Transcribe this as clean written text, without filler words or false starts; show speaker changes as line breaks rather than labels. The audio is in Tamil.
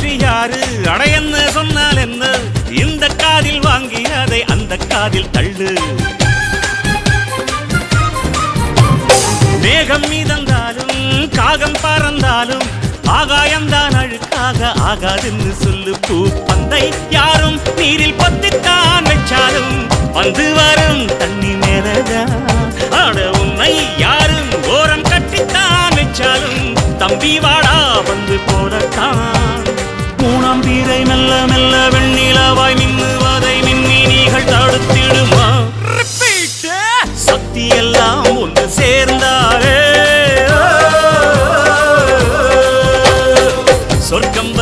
பற்றி யாரு அடையன்னு சொன்னால் என்ன? இந்த காதில் வாங்கி அதை அந்த காதில் தள்ளு. மேகம் மீதந்தாலும் காகம் பறந்தாலும் ஆகாயம்தான் அழுக்காக ஆகாதுன்னு சொல்லு. பூ பந்தை யாரும் நீரில் பத்தித்தான் வச்சாலும் வந்து வரும் தண்ணி மேலதான். ஆட உன்னை யாரும் ஓரம் கட்டித்தான் வச்சாலும் தம்பி வாடா வந்து போலத்தான். மூணாம் பீரை மெல்ல மெல்ல வெண்ணிலவாய் மின்னுவதை மின்மினிகள் தடுத்திடுமா? சக்தி எல்லாம் ஒன்று சேர்ந்தாரே சொர்க்கம்